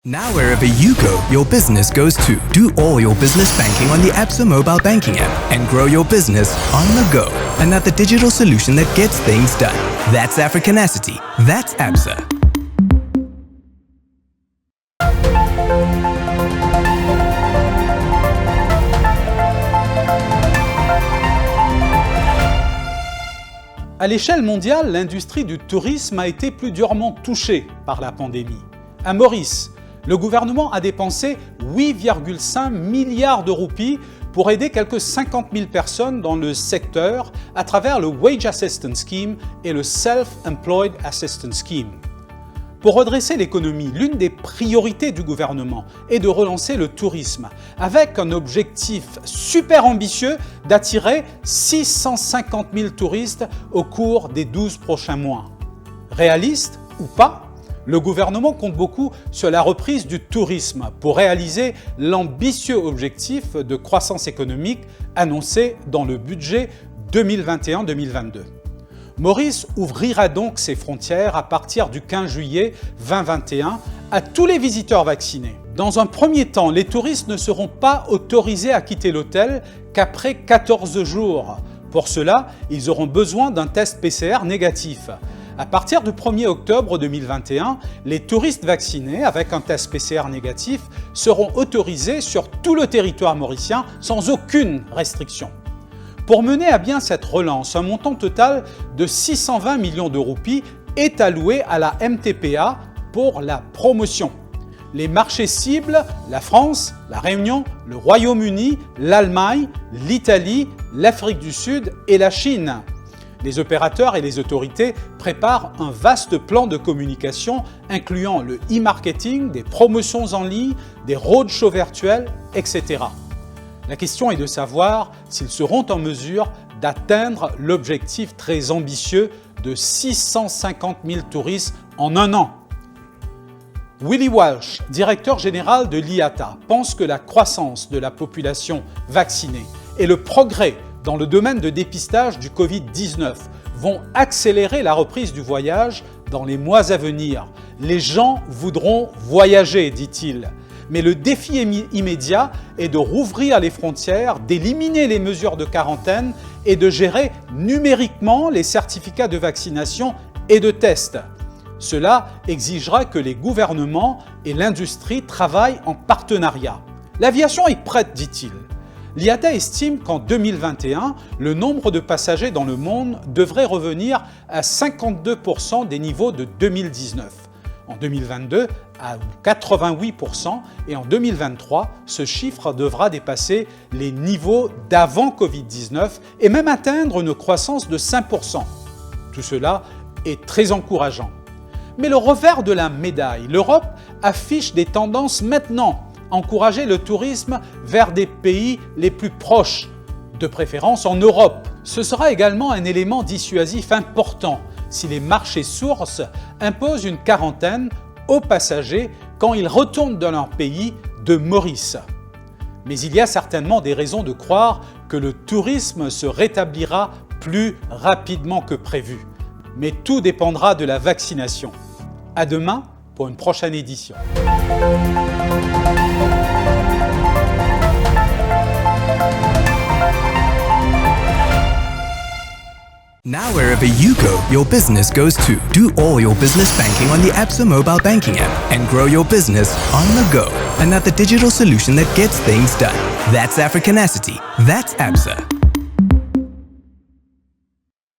Now wherever you go, your business goes too. Do all your business banking on the Absa mobile banking app and grow your business on the go. Another digital solution that gets things done. That's Africanacity. That's Absa. À l'échelle mondiale, l'industrie du tourisme a été plus durement touchée par la pandémie. À Maurice, le gouvernement a dépensé 8,5 milliards de roupies pour aider quelques 50 000 personnes dans le secteur à travers le Wage Assistance Scheme et le Self-Employed Assistance Scheme. Pour redresser l'économie, l'une des priorités du gouvernement est de relancer le tourisme, avec un objectif super ambitieux d'attirer 650 000 touristes au cours des 12 prochains mois. Réaliste ou pas, le gouvernement compte beaucoup sur la reprise du tourisme pour réaliser l'ambitieux objectif de croissance économique annoncé dans le budget 2021-2022. Maurice ouvrira donc ses frontières à partir du 15 juillet 2021 à tous les visiteurs vaccinés. Dans un premier temps, les touristes ne seront pas autorisés à quitter l'hôtel qu'après 14 jours. Pour cela, ils auront besoin d'un test PCR négatif. À partir du 1er octobre 2021, les touristes vaccinés avec un test PCR négatif seront autorisés sur tout le territoire mauricien sans aucune restriction. Pour mener à bien cette relance, un montant total de 620 millions de roupies est alloué à la MTPA pour la promotion. Les marchés cibles, la France, la Réunion, le Royaume-Uni, l'Allemagne, l'Italie, l'Afrique du Sud et la Chine. Les opérateurs et les autorités préparent un vaste plan de communication incluant le e-marketing, des promotions en ligne, des roadshows virtuels, etc. La question est de savoir s'ils seront en mesure d'atteindre l'objectif très ambitieux de 650 000 touristes en un an. Willie Walsh, directeur général de l'IATA, pense que la croissance de la population vaccinée et le progrès dans le domaine de dépistage du Covid-19 vont accélérer la reprise du voyage dans les mois à venir. Les gens voudront voyager, dit-il. Mais le défi immédiat est de rouvrir les frontières, d'éliminer les mesures de quarantaine et de gérer numériquement les certificats de vaccination et de tests. Cela exigera que les gouvernements et l'industrie travaillent en partenariat. L'aviation est prête, dit-il. L'IATA estime qu'en 2021, le nombre de passagers dans le monde devrait revenir à 52% des niveaux de 2019. En 2022, à 88% et en 2023, ce chiffre devra dépasser les niveaux d'avant Covid-19 et même atteindre une croissance de 5%. Tout cela est très encourageant. Mais le revers de la médaille, l'Europe affiche des tendances maintenant. Encourager le tourisme vers des pays les plus proches, de préférence en Europe. Ce sera également un élément dissuasif important si les marchés sources imposent une quarantaine aux passagers quand ils retournent dans leur pays de Maurice. Mais il y a certainement des raisons de croire que le tourisme se rétablira plus rapidement que prévu. Mais tout dépendra de la vaccination. À demain pour une prochaine édition. Now wherever you go, your business goes too. Do all your business banking on the Absa mobile banking app and grow your business on the go. Another digital solution that gets things done. That's Africanacity. That's Absa.